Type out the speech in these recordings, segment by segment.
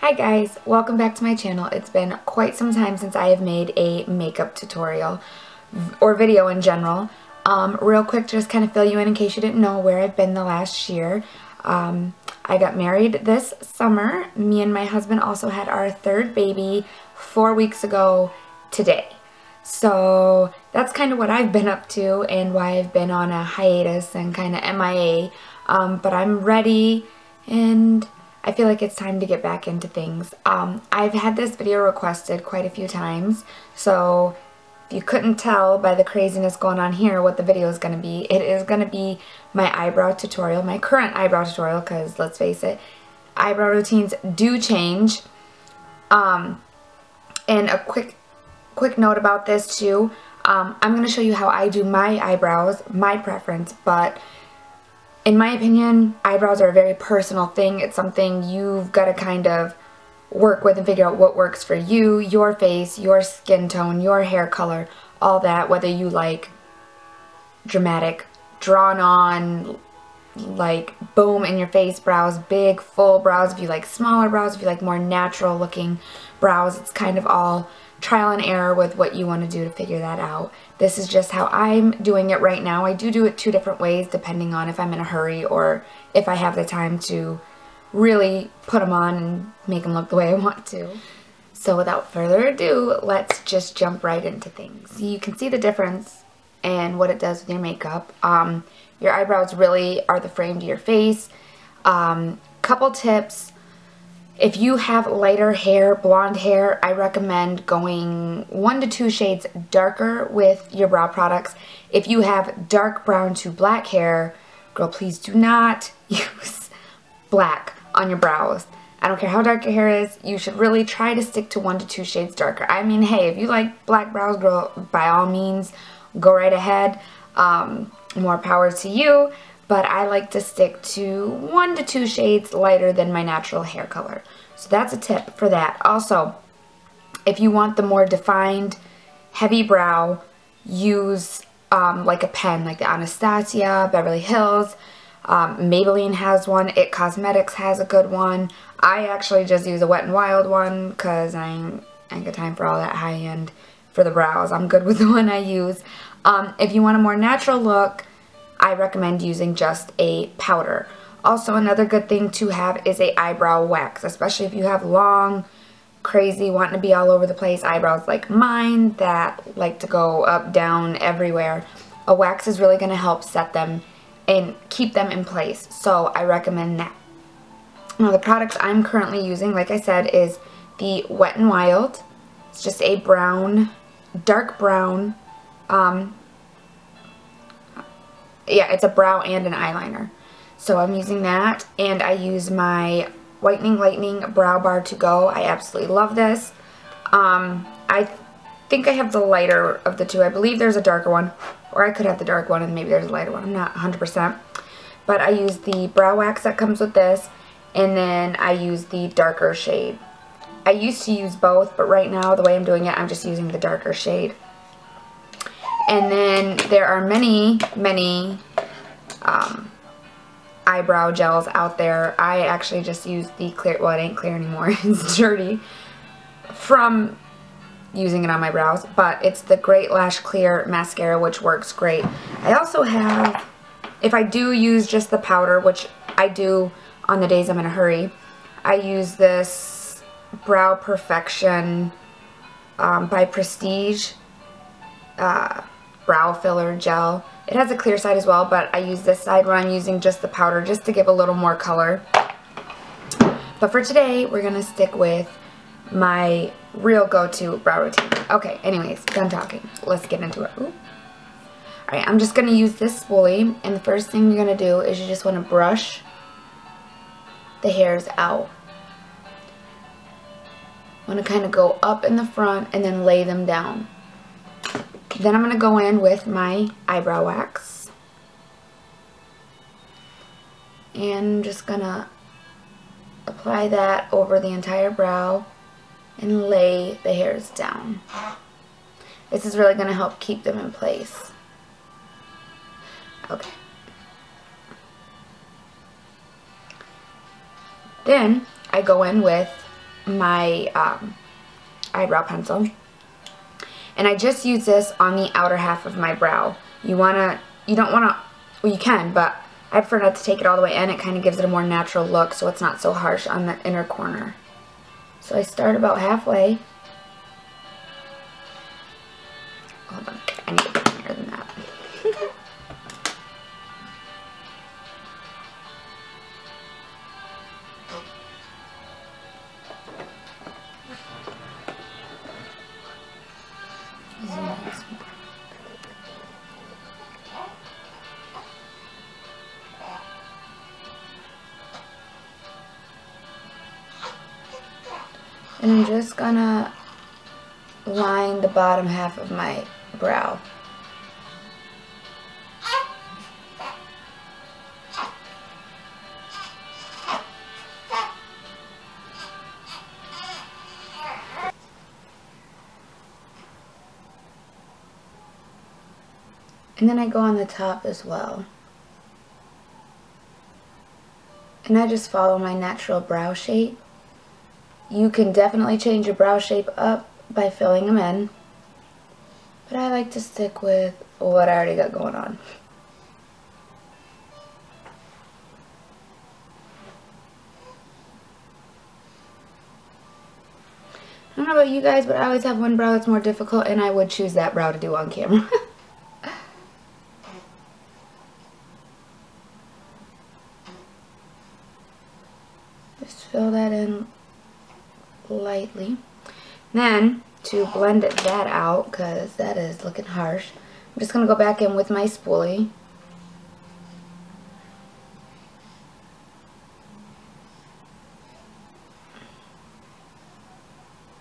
Hi guys, welcome back to my channel. It's been quite some time since I have made a makeup tutorial or video in general. Real quick, just kind of fill you in case you didn't know where I've been the last year. I got married this summer. Me and my husband also had our third baby 4 weeks ago today. So that's kind of what I've been up to and why I've been on a hiatus and kind of MIA. But I'm ready and I feel like it's time to get back into things. I've had this video requested quite a few times, so if you couldn't tell by the craziness going on here what the video is going to be, it is going to be my eyebrow tutorial, my current eyebrow tutorial, because let's face it, eyebrow routines do change. And a quick note about this too, I'm going to show you how I do my eyebrows, my preference, but in my opinion, eyebrows are a very personal thing. It's something you've got to kind of work with and figure out what works for you, your face, your skin tone, your hair color, all that, whether you like dramatic, drawn on, like boom in your face brows, big full brows, if you like smaller brows, if you like more natural looking brows. It's kind of all trial and error with what you want to do to figure that out. This is just how I'm doing it right now. I do it 2 different ways depending on if I'm in a hurry or if I have the time to really put them on and make them look the way I want to. So without further ado, let's just jump right into things. You can see the difference and what it does with your makeup. Your eyebrows really are the frame to your face. Couple tips. If you have lighter hair, blonde hair, I recommend going 1 to 2 shades darker with your brow products. If you have dark brown to black hair, girl, please do not use black on your brows. I don't care how dark your hair is, you should really try to stick to 1 to 2 shades darker. I mean, hey, if you like black brows, girl, by all means, go right ahead. More power to you. But I like to stick to 1 to 2 shades lighter than my natural hair color. So that's a tip for that. Also, if you want the more defined, heavy brow, use like a pen, like the Anastasia, Beverly Hills, Maybelline has one, It Cosmetics has a good one. I actually just use a Wet n Wild one because I ain't got time for all that high end for the brows. I'm good with the one I use. If you want a more natural look, I recommend using just a powder. Also, another good thing to have is a eyebrow wax, especially if you have long, crazy, wanting to be all over the place eyebrows like mine that like to go up, down, everywhere. A wax is really going to help set them and keep them in place, so I recommend that. Now, the products I'm currently using, like I said, is the Wet n Wild. It's just a brown, dark brown, yeah, it's a brow and an eyeliner. So I'm using that, and I use my Whitening Lightning Brow Bar to Go. I absolutely love this. I think I have the lighter of the two. I believe there's a darker one, or I could have the dark one and maybe there's a lighter one. I'm not 100%. But I use the brow wax that comes with this, and then I use the darker shade. I used to use both, but right now, the way I'm doing it, I'm just using the darker shade. And then there are many eyebrow gels out there. I actually just use the clear, well, it ain't clear anymore, it's dirty from using it on my brows, but it's the Great Lash Clear Mascara, which works great. I also have, if I do use just the powder, which I do on the days I'm in a hurry, I use this Brow Perfection by Prestige brow filler gel. It has a clear side as well, but I use this side when I'm using just the powder just to give a little more color. But for today, we're going to stick with my real go-to brow routine. Okay, anyways, done talking. Let's get into it. Alright, I'm just going to use this spoolie, and the first thing you're going to do is you just want to brush the hairs out. I want to kind of go up in the front and then lay them down. Then I'm going to go in with my eyebrow wax. And I'm just going to apply that over the entire brow and lay the hairs down. This is really going to help keep them in place. Okay. Then I go in with my eyebrow pencil. And I just use this on the outer half of my brow. You don't wanna, well, you can, but I prefer not to take it all the way in. It kind of gives it a more natural look so it's not so harsh on the inner corner. So I start about halfway. Hold on, I need to get higher than that. And I'm just gonna line the bottom half of my brow. And then I go on the top as well. And I just follow my natural brow shape. You can definitely change your brow shape up by filling them in, but I like to stick with what I already got going on. I don't know about you guys, but I always have one brow that's more difficult, and I would choose that brow to do on camera. Just fill that in lightly. Then, to blend that out, because that is looking harsh, I'm just going to go back in with my spoolie.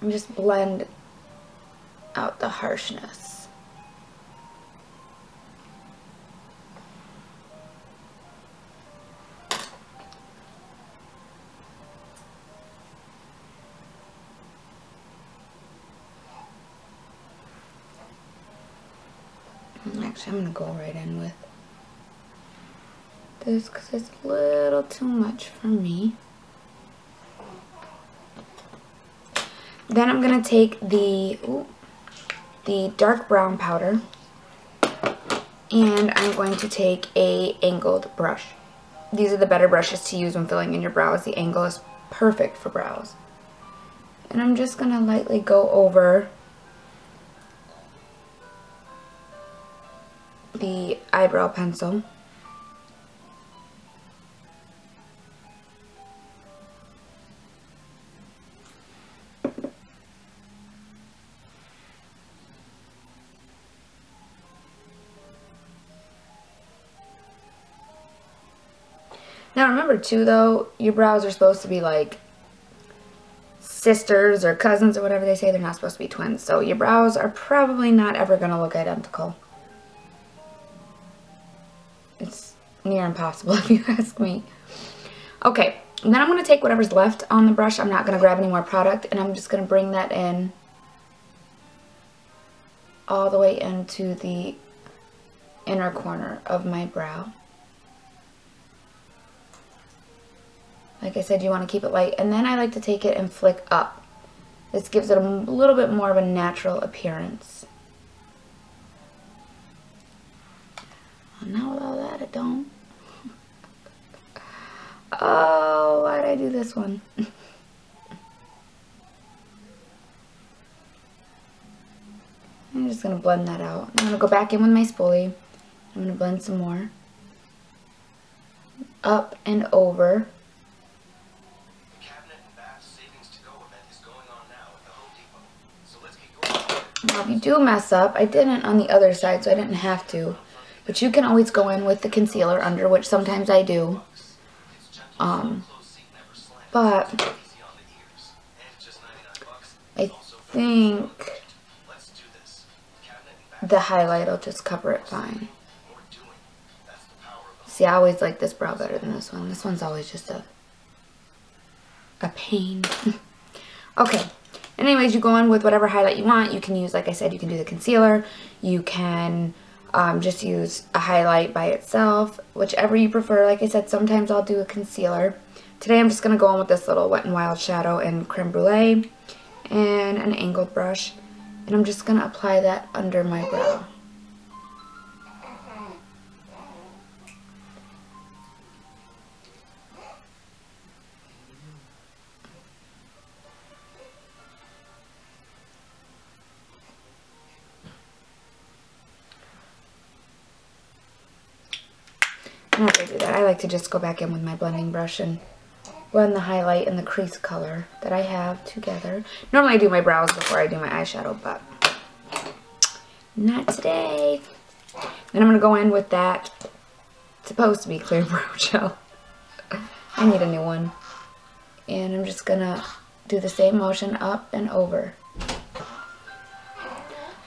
And just blend out the harshness. Actually, I'm going to go right in with this because it's a little too much for me. Then I'm going to take the dark brown powder, and I'm going to take a angled brush. These are the better brushes to use when filling in your brows. The angle is perfect for brows. And I'm just going to lightly go over the eyebrow pencil. Now remember too though, your brows are supposed to be like sisters or cousins or whatever they say. They're not supposed to be twins. So your brows are probably not ever going to look identical. It's near impossible if you ask me. Okay, and then I'm going to take whatever's left on the brush. I'm not going to grab any more product, and I'm just going to bring that in all the way into the inner corner of my brow. Like I said, you want to keep it light, and then I like to take it and flick up. This gives it a little bit more of a natural appearance. Now with all that, it don't. Oh, why did I do this one? I'm just going to blend that out. I'm going to go back in with my spoolie. I'm going to blend some more. Up and over. Now if you do mess up, I didn't on the other side, so I didn't have to. But you can always go in with the concealer under, which sometimes I do. But I think the highlight will just cover it fine. See, I always like this brow better than this one. This one's always just a pain. Okay. Anyways, you go in with whatever highlight you want. You can use, like I said, you can do the concealer. You can just use a highlight by itself, whichever you prefer. Like I said, sometimes I'll do a concealer Today I'm just going to go in with this little Wet n Wild shadow in Creme Brulee and an angled brush. And I'm just going to apply that under my brow. And after I do that, I like to just go back in with my blending brush and blend the highlight and the crease color that I have together. Normally I do my brows before I do my eyeshadow, but not today. Then I'm going to go in with that, supposed to be clear brow gel. I need a new one. And I'm just going to do the same motion up and over.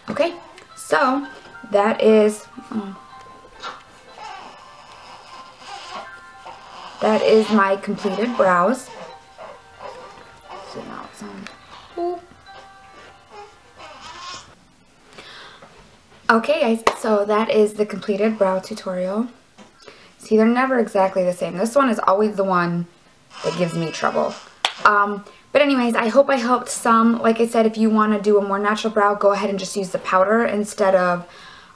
Okay, so that is... that is my completed brows. Zoom out some. Ooh. Okay guys, so that is the completed brow tutorial. See, they're never exactly the same. This one is always the one that gives me trouble. But anyways, I hope I helped some. Like I said, if you want to do a more natural brow, go ahead and just use the powder instead of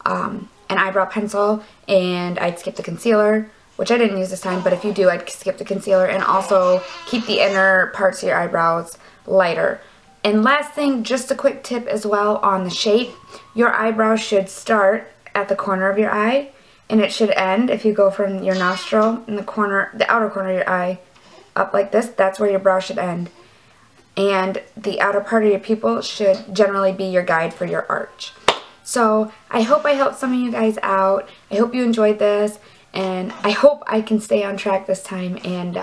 an eyebrow pencil, and I'd skip the concealer, which I didn't use this time, but if you do, I'd skip the concealer and also keep the inner parts of your eyebrows lighter. And last thing, just a quick tip as well on the shape. Your eyebrow should start at the corner of your eye, and it should end, if you go from your nostril in the corner, the outer corner of your eye, up like this, that's where your brow should end. And the outer part of your pupil should generally be your guide for your arch. So I hope I helped some of you guys out. I hope you enjoyed this. And I hope I can stay on track this time and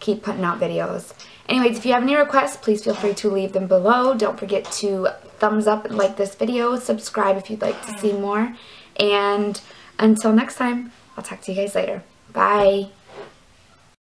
keep putting out videos. Anyways, if you have any requests, please feel free to leave them below. Don't forget to thumbs up and like this video. Subscribe if you'd like to see more. And until next time, I'll talk to you guys later. Bye.